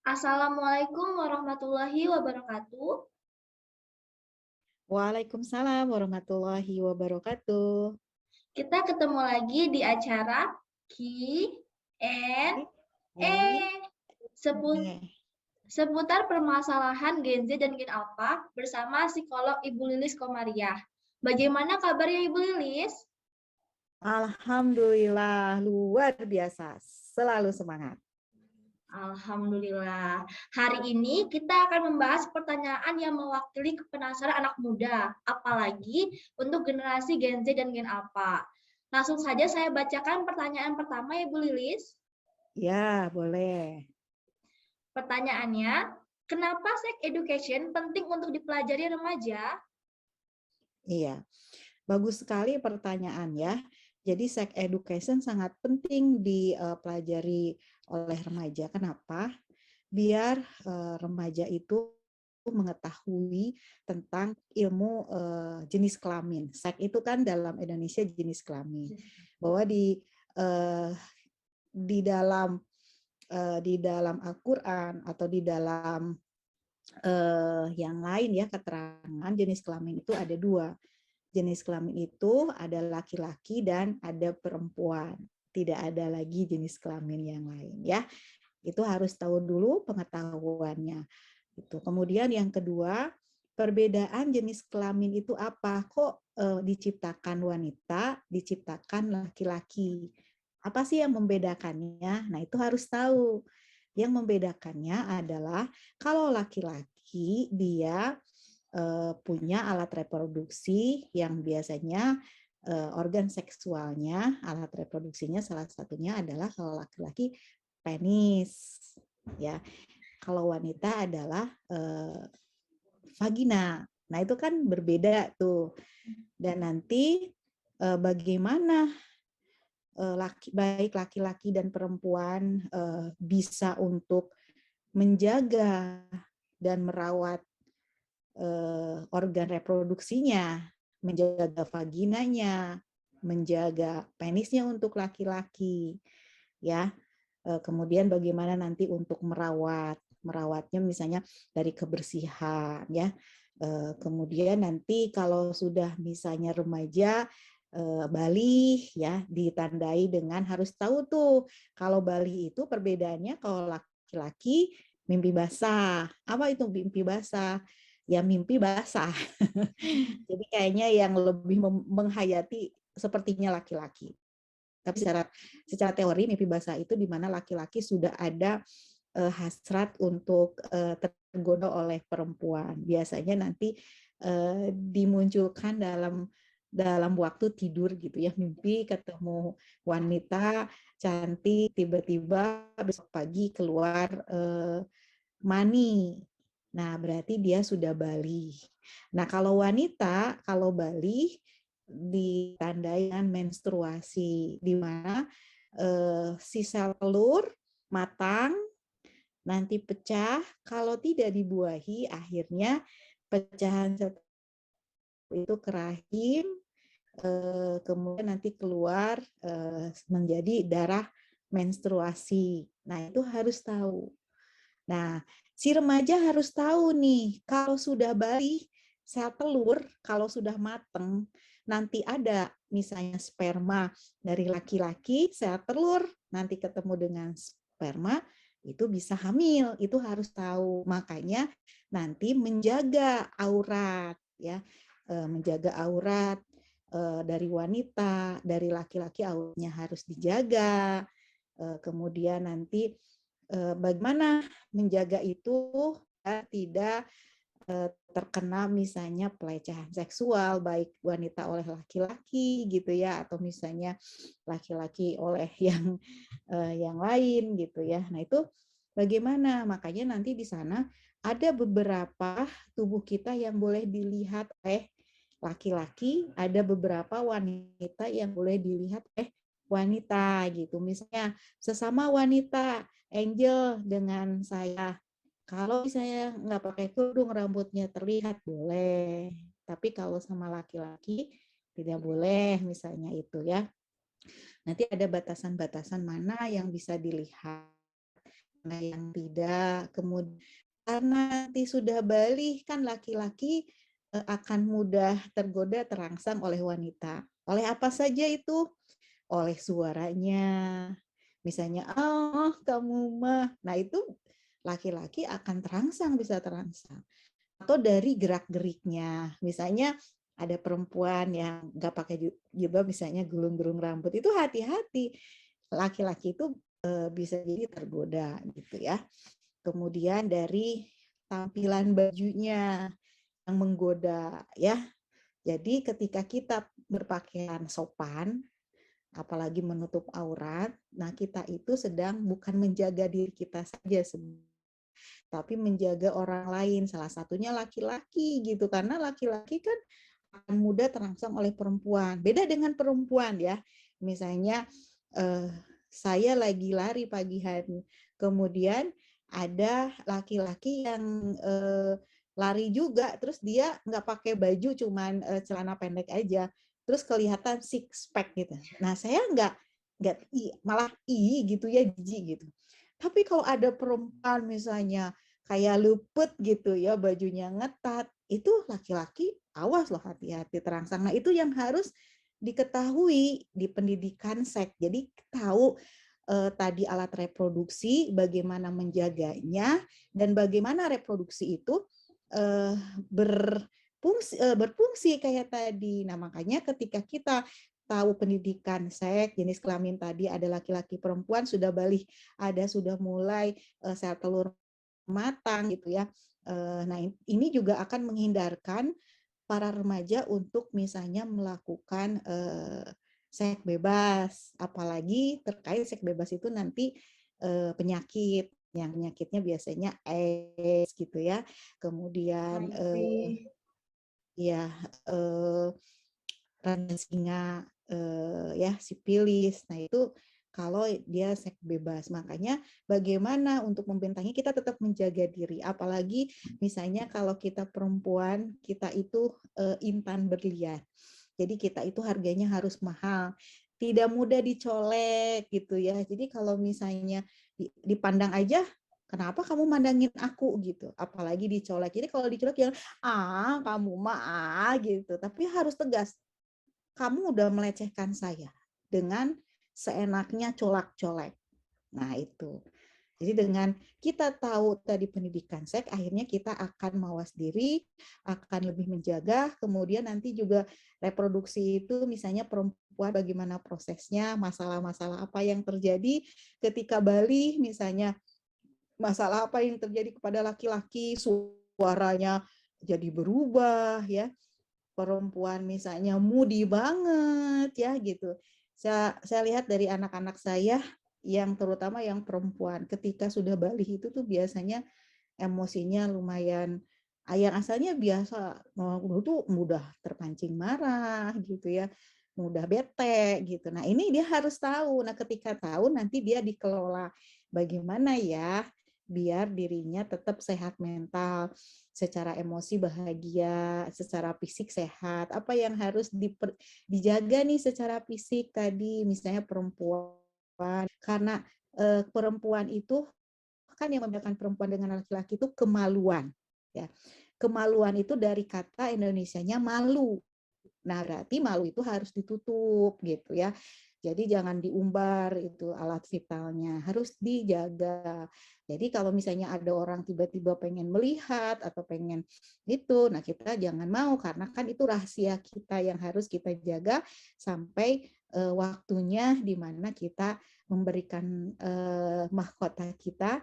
Assalamualaikum warahmatullahi wabarakatuh. Waalaikumsalam warahmatullahi wabarakatuh. Kita ketemu lagi di acara Oke. Q&A Sepu- Eh, seputar permasalahan Gen Z dan Gen Alpha bersama psikolog Ibu Lilis Komariah. Bagaimana kabarnya Ibu Lilis? Alhamdulillah, luar biasa. Selalu semangat. Alhamdulillah. Hari ini kita akan membahas pertanyaan yang mewakili penasaran anak muda, apalagi untuk generasi Gen Z dan Gen Alpha. Langsung saja saya bacakan pertanyaan pertama ya Bu Lilis. Ya, boleh. Pertanyaannya, kenapa sex education penting untuk dipelajari remaja? Iya, bagus sekali pertanyaan ya. Jadi sex education sangat penting dipelajari oleh remaja. Kenapa? Biar remaja itu mengetahui tentang ilmu jenis kelamin. Seks itu kan dalam Indonesia jenis kelamin. Bahwa eh, di dalam di dalam Al-Qur'an atau di dalam yang lain ya keterangan jenis kelamin itu ada dua. Jenis kelamin itu ada laki-laki dan ada perempuan. Tidak ada lagi jenis kelamin yang lain ya. Itu harus tahu dulu pengetahuannya. Itu. Kemudian yang kedua, perbedaan jenis kelamin itu apa? Kok diciptakan wanita, diciptakan laki-laki? Apa sih yang membedakannya? Nah, itu harus tahu. Yang membedakannya adalah kalau laki-laki dia punya alat reproduksi yang biasanya organ seksualnya, alat reproduksinya salah satunya adalah kalau laki-laki penis, ya. Kalau wanita adalah vagina. Nah, itu kan berbeda tuh. Dan nanti bagaimana baik laki-laki dan perempuan bisa untuk menjaga dan merawat organ reproduksinya, menjaga vaginanya, menjaga penisnya untuk laki-laki, ya. Kemudian bagaimana nanti untuk merawatnya misalnya dari kebersihan, ya. Kemudian nanti kalau sudah misalnya remaja Bali ya ditandai dengan harus tahu tuh kalau Bali itu perbedaannya kalau laki-laki mimpi basah. Apa itu mimpi basah? Ya mimpi basah. Jadi kayaknya yang lebih menghayati sepertinya laki-laki. Tapi secara teori mimpi basah itu di mana laki-laki sudah ada hasrat untuk tergoda oleh perempuan. Biasanya nanti dimunculkan dalam waktu tidur gitu ya, mimpi ketemu wanita cantik, tiba-tiba besok pagi keluar mani. Nah, berarti dia sudah bali. Nah, kalau wanita, kalau bali ditandai dengan menstruasi, di mana si sel telur matang, nanti pecah, kalau tidak dibuahi, akhirnya pecahan sel itu ke rahim, kemudian nanti keluar menjadi darah menstruasi. Nah, itu harus tahu. Nah, si remaja harus tahu nih, kalau sudah balik sel telur, kalau sudah mateng, nanti ada misalnya sperma dari laki-laki, sel telur, nanti ketemu dengan sperma, itu bisa hamil, itu harus tahu. Makanya nanti menjaga aurat, ya, menjaga aurat dari wanita, dari laki-laki auratnya harus dijaga. Kemudian nanti bagaimana menjaga itu tidak terkena misalnya pelecehan seksual baik wanita oleh laki-laki gitu ya atau misalnya laki-laki oleh yang lain gitu ya. Nah, itu bagaimana? Makanya nanti di sana ada beberapa tubuh kita yang boleh dilihat oleh laki-laki, ada beberapa wanita yang boleh dilihat oleh wanita gitu. Misalnya sesama wanita Angel dengan saya. Kalau saya nggak pakai kerudung, rambutnya terlihat boleh. Tapi kalau sama laki-laki tidak boleh, misalnya itu ya. Nanti ada batasan-batasan mana yang bisa dilihat. mana yang tidak. Kemudian karena nanti sudah balik kan laki-laki akan mudah tergoda terangsang oleh wanita. Oleh apa saja itu? Oleh suaranya. Misalnya, oh kamu mah. Nah itu laki-laki akan terangsang, bisa terangsang. Atau dari gerak-geriknya. Misalnya ada perempuan yang nggak pakai jilbab, misalnya gulung-gulung rambut, itu hati-hati. Laki-laki itu bisa jadi tergoda gitu ya. Kemudian dari tampilan bajunya yang menggoda ya. Jadi ketika kita berpakaian sopan, apalagi menutup aurat, nah kita itu sedang bukan menjaga diri kita saja tapi menjaga orang lain, salah satunya laki-laki gitu, karena laki-laki kan akan mudah terangsang oleh perempuan. Beda dengan perempuan ya, misalnya saya lagi lari pagi hari, kemudian ada laki-laki yang lari juga, terus dia nggak pakai baju, cuman celana pendek aja, terus kelihatan six pack gitu. Nah saya nggak malah gitu ya, jijik gitu. Tapi kalau ada perempuan misalnya kayak luput gitu ya, bajunya ngetat, itu laki-laki awas loh, hati-hati terangsang. Nah itu yang harus diketahui di pendidikan seks. Jadi tahu tadi alat reproduksi, bagaimana menjaganya, dan bagaimana reproduksi itu berfungsi kayak tadi. Nah makanya ketika kita tahu pendidikan seks, jenis kelamin tadi ada laki-laki perempuan, sudah balik, ada sudah mulai sel telur matang gitu ya. Nah, ini juga akan menghindarkan para remaja untuk misalnya melakukan seks bebas, apalagi terkait seks bebas itu nanti penyakit, yang penyakitnya biasanya AIDS gitu ya. Kemudian ya radang singa, ya sipilis. Nah itu kalau dia seks bebas. Makanya bagaimana untuk membentengi, kita tetap menjaga diri. Apalagi misalnya kalau kita perempuan, kita itu intan berlian. Jadi kita itu harganya harus mahal. Tidak mudah dicolek gitu ya. Jadi kalau misalnya dipandang aja, kenapa kamu mandangin aku gitu. Apalagi dicolek. Jadi kalau dicolek ya kamu mah gitu. Tapi harus tegas. Kamu udah melecehkan saya dengan seenaknya colak-colek. Nah, itu. Jadi dengan kita tahu tadi pendidikan seks, akhirnya kita akan mawas diri, akan lebih menjaga, kemudian nanti juga reproduksi itu misalnya perempuan bagaimana prosesnya, masalah-masalah apa yang terjadi ketika bali, misalnya masalah apa yang terjadi kepada laki-laki, suaranya jadi berubah ya, perempuan misalnya moody banget ya gitu. Saya lihat dari anak-anak saya yang terutama yang perempuan ketika sudah balik itu tuh biasanya emosinya lumayan, yang asalnya biasa dulu tuh mudah terpancing marah gitu ya, mudah bete gitu. Nah ini dia harus tahu. Nah ketika tahu nanti dia dikelola bagaimana ya biar dirinya tetap sehat mental, secara emosi bahagia, secara fisik sehat. Apa yang harus dijaga nih secara fisik tadi, misalnya perempuan, karena perempuan itu kan yang membedakan perempuan dengan laki-laki itu kemaluan. Ya, kemaluan itu dari kata Indonesianya malu. Nah, berarti malu itu harus ditutup gitu ya. Jadi jangan diumbar itu alat vitalnya, harus dijaga. Jadi kalau misalnya ada orang tiba-tiba pengen melihat atau pengen itu, nah kita jangan mau karena kan itu rahasia kita yang harus kita jaga sampai waktunya di mana kita memberikan mahkota kita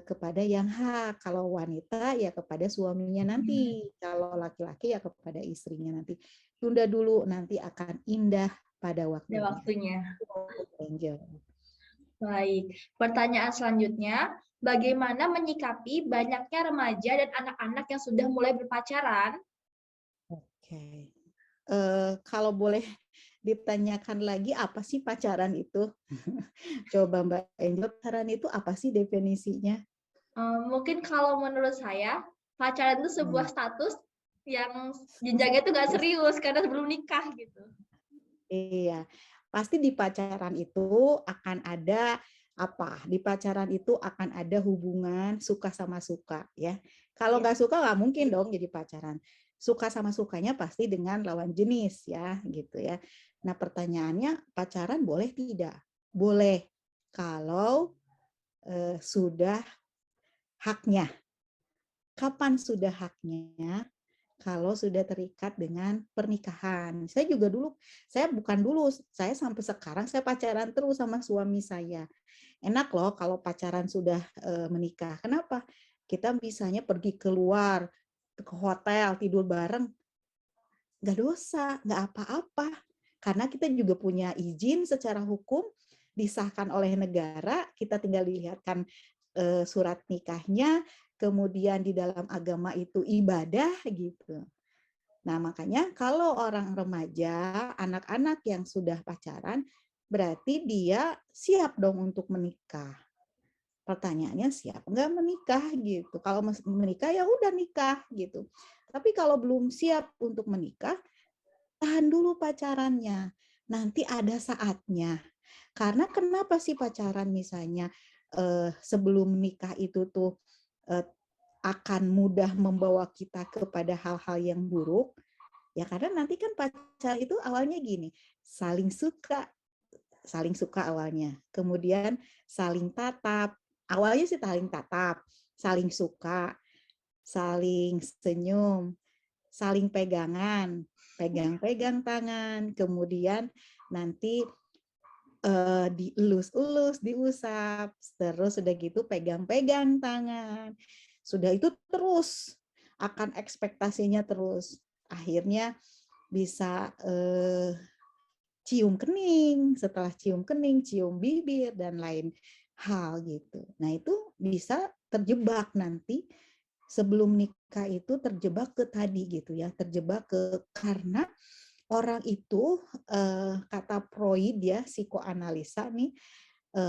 kepada yang hak. Kalau wanita ya kepada suaminya nanti, kalau laki-laki ya kepada istrinya nanti. Tunda dulu, nanti akan indah pada waktunya. Angel. Baik, pertanyaan selanjutnya, bagaimana menyikapi banyaknya remaja dan anak-anak yang sudah mulai berpacaran? Oke, kalau boleh ditanyakan lagi apa sih pacaran itu? Coba Mbak Angel, pacaran itu apa sih definisinya? Mungkin kalau menurut saya, pacaran itu sebuah status yang jenjangnya itu nggak serius karena sebelum nikah gitu. Iya, pasti di pacaran itu akan ada apa? Di pacaran itu akan ada hubungan suka sama suka ya. Kalau Iya. nggak suka nggak mungkin dong jadi pacaran. Suka sama sukanya pasti dengan lawan jenis ya gitu ya. Nah pertanyaannya pacaran boleh tidak? Boleh kalau sudah haknya. Kapan sudah haknya? Kalau sudah terikat dengan pernikahan. Saya bukan dulu, saya sampai sekarang saya pacaran terus sama suami saya. Enak loh kalau pacaran sudah menikah. Kenapa? Kita misalnya pergi keluar ke hotel, tidur bareng, nggak dosa, nggak apa-apa. Karena kita juga punya izin secara hukum, disahkan oleh negara, kita tinggal dilihatkan surat nikahnya, kemudian di dalam agama itu ibadah gitu. Nah, makanya kalau orang remaja, anak-anak yang sudah pacaran, berarti dia siap dong untuk menikah. Pertanyaannya siap nggak menikah gitu. Kalau menikah ya udah nikah gitu. Tapi kalau belum siap untuk menikah, tahan dulu pacarannya. Nanti ada saatnya. Karena kenapa sih pacaran misalnya sebelum menikah itu tuh eh, akan mudah membawa kita kepada hal-hal yang buruk? Ya karena nanti kan pacar itu awalnya gini, saling suka awalnya. Kemudian saling tatap. Awalnya sih saling tatap, saling suka, saling senyum, saling pegangan, pegang-pegang tangan, kemudian nanti dielus-elus, diusap, terus sudah gitu pegang-pegang tangan. Sudah itu terus akan ekspektasinya terus. Akhirnya bisa cium kening, setelah cium kening, cium bibir, dan lain hal gitu. Nah itu bisa terjebak nanti sebelum nikah itu terjebak ke tadi gitu ya, terjebak ke karena orang itu kata Freud ya, psikoanalisa nih,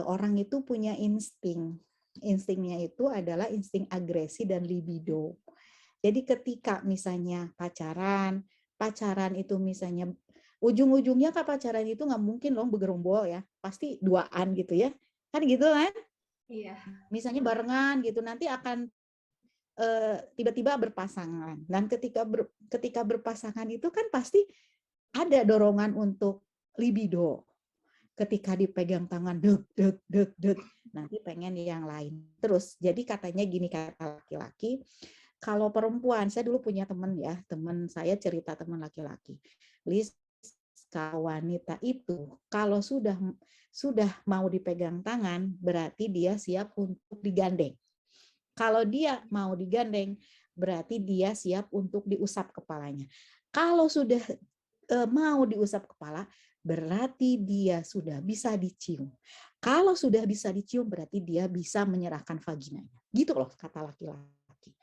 orang itu punya insting. Instingnya itu adalah insting agresi dan libido. Jadi ketika misalnya pacaran itu misalnya ujung-ujungnya kan pacaran itu nggak mungkin loh bergerombol ya, pasti duaan gitu ya, kan gitu kan? Iya. Misalnya barengan gitu, nanti akan tiba-tiba berpasangan. Dan ketika berpasangan itu kan pasti ada dorongan untuk libido. Ketika dipegang tangan, deg, deg, deg, deg, nanti pengen yang lain. Terus, jadi katanya gini kata laki-laki, kalau perempuan, saya dulu punya teman ya, teman saya cerita teman laki-laki. Lis, kalau wanita itu kalau sudah mau dipegang tangan, berarti dia siap untuk digandeng. Kalau dia mau digandeng, berarti dia siap untuk diusap kepalanya. Kalau sudah mau diusap kepala, berarti dia sudah bisa dicium. Kalau sudah bisa dicium, berarti dia bisa menyerahkan vaginanya. Gitu loh kata laki-laki.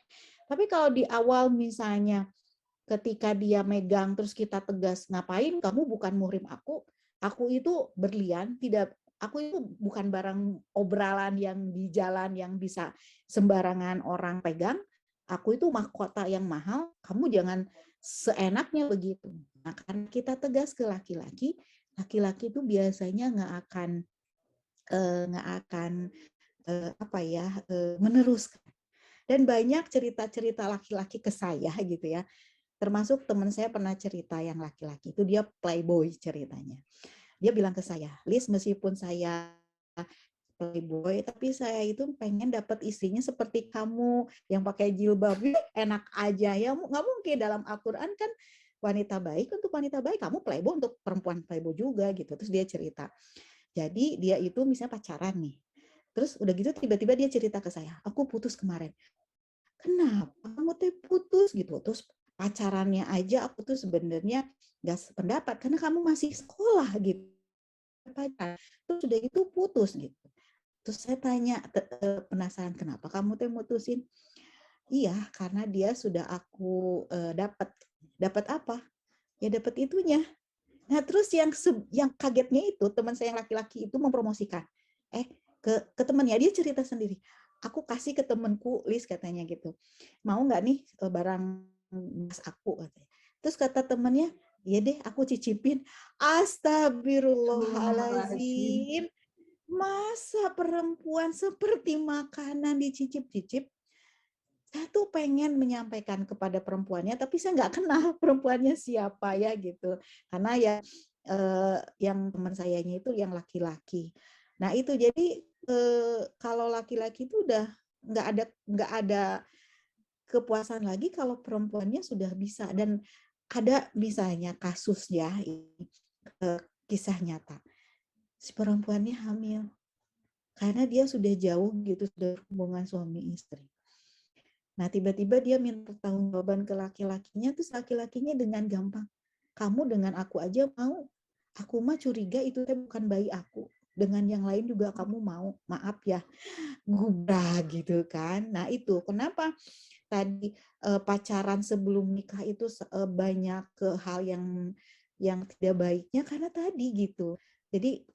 Tapi kalau di awal misalnya ketika dia megang terus kita tegas, ngapain kamu bukan muhrim aku itu berlian, tidak, aku itu bukan barang obralan yang di jalan yang bisa sembarangan orang pegang, aku itu mahkota yang mahal, kamu jangan seenaknya begitu. Nah, karena kita tegas ke laki-laki, laki-laki itu biasanya nggak akan apa ya meneruskan. Dan banyak cerita-cerita laki-laki ke saya gitu ya. Termasuk teman saya pernah cerita yang laki-laki itu dia playboy ceritanya. Dia bilang ke saya, Lis, meskipun saya playboy, tapi saya itu pengen dapat istrinya seperti kamu yang pakai jilbab. Enak aja ya, nggak mungkin dalam Al-Quran kan wanita baik untuk wanita baik, kamu playboy untuk perempuan playboy juga gitu. Terus dia cerita. Jadi dia itu misalnya pacaran nih. Terus udah gitu tiba-tiba dia cerita ke saya, aku putus kemarin. Kenapa kamu teh putus gitu? Terus pacarannya aja aku tuh sebenarnya nggak sependapat karena kamu masih sekolah gitu. Terus udah itu putus gitu. Terus saya tanya penasaran kenapa kamu teh mutusin? Iya, karena dia sudah aku dapat. Dapat apa? Ya dapat itunya. Nah, terus yang kagetnya itu teman saya yang laki-laki itu mempromosikan. Ke temannya dia cerita sendiri. Aku kasih ke temanku, Lis katanya gitu. Mau nggak nih barang mas aku katanya. Terus kata temannya, ya deh aku cicipin. Astagfirullahaladzim. Astagfirullahalazim. Masa perempuan seperti makanan dicicip-cicip? Saya tuh pengen menyampaikan kepada perempuannya, tapi saya nggak kenal perempuannya siapa ya gitu. Karena ya yang teman sayanya itu yang laki-laki. Nah itu jadi kalau laki-laki itu udah nggak ada kepuasan lagi kalau perempuannya sudah bisa. Dan ada misalnya kasus ya, kisah nyata. Si perempuannya hamil karena dia sudah jauh gitu, sudah hubungan suami istri. Nah, tiba-tiba dia minta pertanggungjawaban ke laki-lakinya, terus laki-lakinya dengan gampang, kamu dengan aku aja mau, aku mah curiga itu bukan bayi aku, dengan yang lain juga kamu mau, maaf ya, gubrak gitu kan. Nah itu kenapa tadi pacaran sebelum nikah itu banyak ke hal yang tidak baiknya, karena tadi gitu. Jadi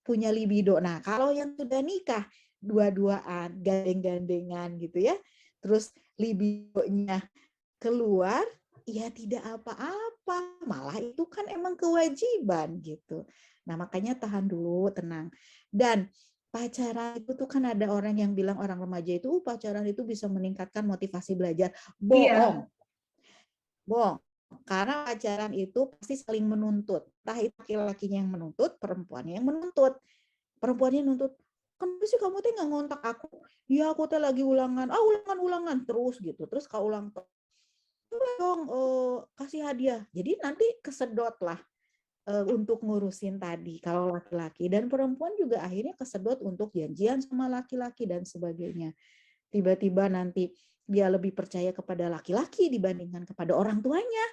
punya libido. Nah, kalau yang sudah nikah dua-duaan, gandeng-gandengan gitu ya. Terus libidonya keluar, ya tidak apa-apa. Malah itu kan emang kewajiban gitu. Nah, makanya tahan dulu, tenang. Dan pacaran itu tuh kan ada orang yang bilang, orang remaja itu pacaran itu bisa meningkatkan motivasi belajar. Iya. Bohong. Bohong. Karena pacaran itu pasti saling menuntut. Entah itu laki-lakinya yang menuntut, perempuannya yang menuntut. Perempuannya nuntut, kenapa sih kamu teh nggak ngontak aku? Ya aku teh lagi ulangan, ulangan terus gitu. Terus kau ulang dong, kasih hadiah. Jadi nanti kesedot lah untuk ngurusin tadi kalau laki-laki, dan perempuan juga akhirnya kesedot untuk janjian sama laki-laki dan sebagainya. Tiba-tiba nanti dia lebih percaya kepada laki-laki dibandingkan kepada orang tuanya.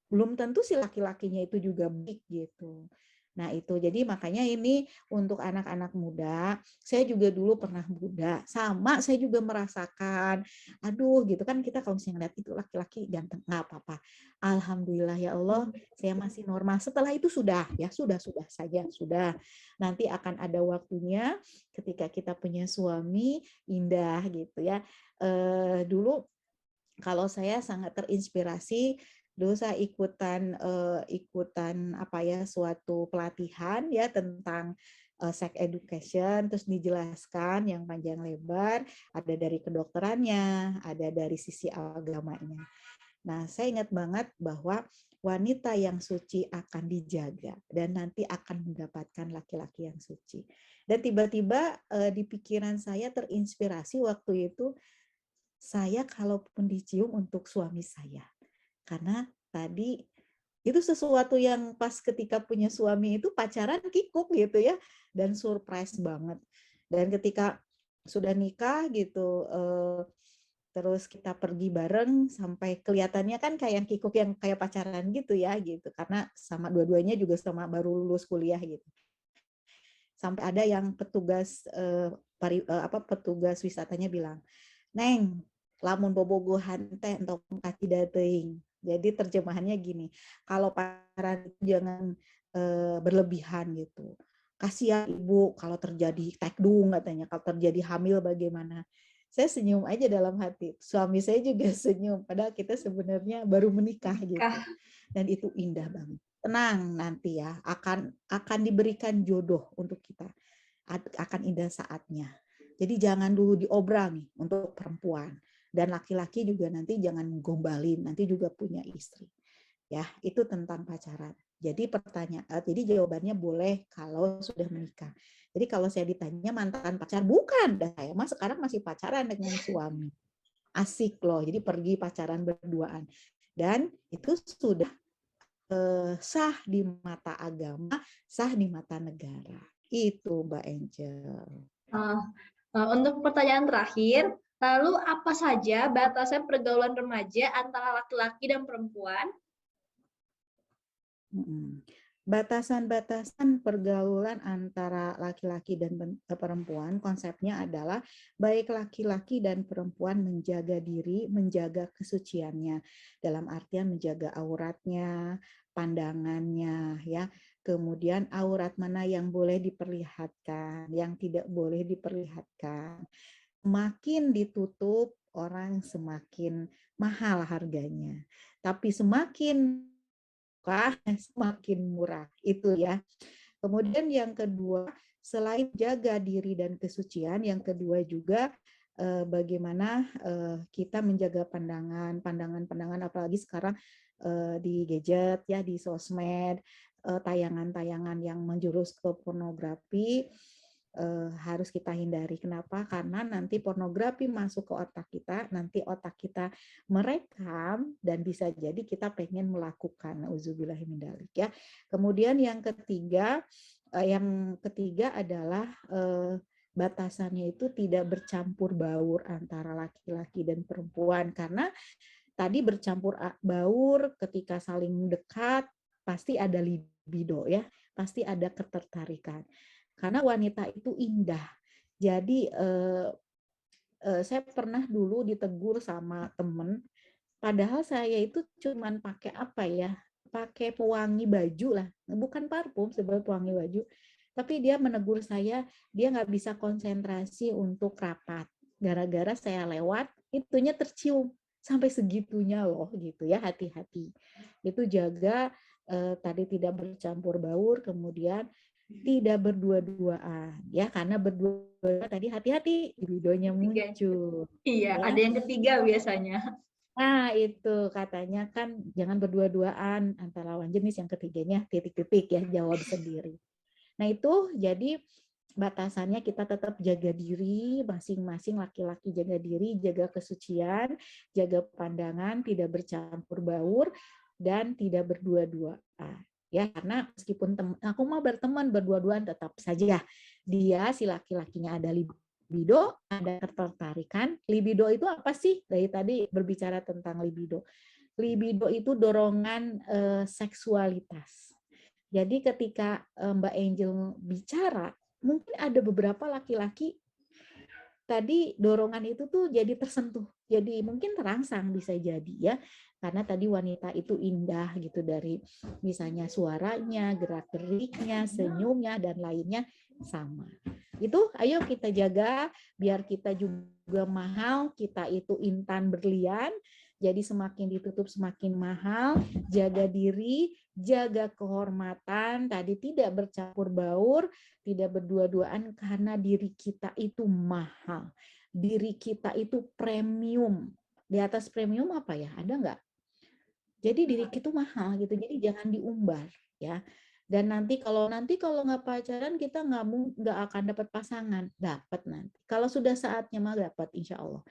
Belum tentu si laki-lakinya itu juga baik gitu. Nah itu, jadi makanya ini untuk anak-anak muda, saya juga dulu pernah muda, sama saya juga merasakan, aduh gitu kan, kita kalau misalnya ngeliat itu laki-laki ganteng, nggak apa-apa. Alhamdulillah ya Allah, saya masih normal. Setelah itu sudah, ya sudah saja, sudah. Nanti akan ada waktunya ketika kita punya suami, indah gitu ya. Dulu kalau saya sangat terinspirasi, dulu saya ikutan apa ya, suatu pelatihan ya tentang sex education, terus dijelaskan yang panjang lebar, ada dari kedokterannya, ada dari sisi agamanya. Nah, saya ingat banget bahwa wanita yang suci akan dijaga dan nanti akan mendapatkan laki-laki yang suci. Dan tiba-tiba di pikiran saya terinspirasi waktu itu, saya kalaupun dicium untuk suami saya. Karena tadi itu sesuatu yang pas ketika punya suami itu pacaran kikuk gitu ya, dan surprise banget. Dan ketika sudah nikah gitu, terus kita pergi bareng sampai kelihatannya kan kayak yang kikuk, yang kayak pacaran gitu ya gitu, karena sama dua-duanya juga sama baru lulus kuliah gitu. Sampai ada yang petugas petugas wisatanya bilang, Neng, lamun bobogohan teh entok kaki dating. Jadi terjemahannya gini, kalau pacaran jangan berlebihan gitu. Kasihan ibu kalau terjadi tekdung katanya, kalau terjadi hamil bagaimana. Saya senyum aja dalam hati. Suami saya juga senyum, padahal kita sebenarnya baru menikah gitu. Kah. Dan itu indah banget. Tenang nanti ya, akan diberikan jodoh untuk kita. Akan indah saatnya. Jadi jangan dulu diobral nih untuk perempuan. Dan laki-laki juga nanti jangan gombalin, nanti juga punya istri. Ya, itu tentang pacaran. Jadi jawabannya boleh kalau sudah menikah. Jadi kalau saya ditanya mantan pacar, bukan. Dan saya mah sekarang masih pacaran dengan suami. Asik loh, jadi pergi pacaran berduaan. Dan itu sudah sah di mata agama, sah di mata negara. Itu Mbak Angel. Untuk pertanyaan terakhir, lalu apa saja batasan pergaulan remaja antara laki-laki dan perempuan? Batasan-batasan pergaulan antara laki-laki dan perempuan, konsepnya adalah baik laki-laki dan perempuan menjaga diri, menjaga kesuciannya, dalam artian menjaga auratnya, pandangannya, ya. Kemudian aurat mana yang boleh diperlihatkan, yang tidak boleh diperlihatkan. Semakin ditutup, orang semakin mahal harganya. Tapi semakin semakin murah itu ya. Kemudian yang kedua, selain jaga diri dan kesucian, yang kedua juga bagaimana kita menjaga pandangan apalagi sekarang di gadget ya, di sosmed, tayangan-tayangan yang menjurus ke pornografi harus kita hindari. Kenapa? Karena nanti pornografi masuk ke otak kita, nanti otak kita merekam dan bisa jadi kita pengen melakukan. Nauzubillahi min dzalik ya. Kemudian yang ketiga adalah batasannya itu tidak bercampur baur antara laki-laki dan perempuan, karena tadi bercampur baur ketika saling dekat pasti ada libido ya, pasti ada ketertarikan. Karena wanita itu indah. Jadi saya pernah dulu ditegur sama temen, padahal saya itu cuman pakai apa ya, pakai pewangi baju lah, bukan parfum, sebenarnya pewangi baju. Tapi dia menegur saya, dia nggak bisa konsentrasi untuk rapat. Gara-gara saya lewat, itunya tercium. Sampai segitunya loh gitu ya, hati-hati. Itu jaga tadi tidak bercampur baur, kemudian tidak berdua-duaan ya, karena berdua tadi hati-hati libidonya muncul. Iya, Ya. ada yang ketiga biasanya. Nah, itu katanya kan jangan berdua-duaan antara lawan jenis, yang ketiganya titik-titik ya, jawab sendiri. Nah, itu jadi batasannya kita tetap jaga diri, masing-masing laki-laki jaga diri, jaga kesucian, jaga pandangan, tidak bercampur baur, dan tidak berdua-duaan. Ya, karena meskipun aku mau berteman berdua-duaan, tetap saja dia si laki-lakinya ada libido, ada ketertarikan. Libido itu apa sih? Dari tadi berbicara tentang libido. Libido itu dorongan seksualitas. Jadi ketika Mbak Angel bicara, mungkin ada beberapa laki-laki tadi dorongan itu tuh jadi tersentuh. Jadi mungkin terangsang bisa jadi ya. Karena tadi wanita itu indah gitu, dari misalnya suaranya, gerak-geriknya, senyumnya, dan lainnya sama. Itu ayo kita jaga biar kita juga mahal, kita itu intan berlian. Jadi semakin ditutup semakin mahal, jaga diri, jaga kehormatan, tadi tidak bercampur baur, tidak berdua-duaan, karena diri kita itu mahal. Diri kita itu premium. Di atas premium apa ya? Ada nggak? Jadi diri kita mahal gitu. Jadi jangan diumbar ya. Dan nanti kalau nggak pacaran kita nggak akan dapat pasangan. Dapat nanti. Kalau sudah saatnya mah dapat insya Allah.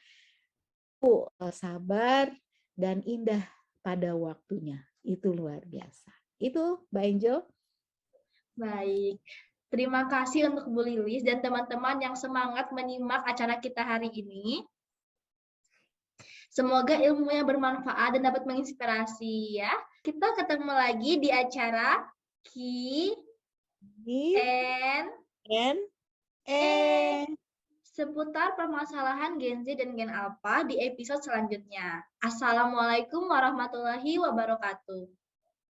Sabar dan indah pada waktunya. Itu luar biasa. Itu Mbak Angel. Baik. Terima kasih untuk Bu Lilis dan teman-teman yang semangat menyimak acara kita hari ini. Semoga ilmunya bermanfaat dan dapat menginspirasi ya. Kita ketemu lagi di acara Q&A seputar permasalahan Gen Z dan Gen Alpha di episode selanjutnya. Assalamualaikum warahmatullahi wabarakatuh.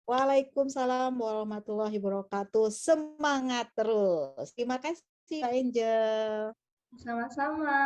Waalaikumsalam warahmatullahi wabarakatuh. Semangat terus. Terima kasih Mbak Angel. Sama-sama.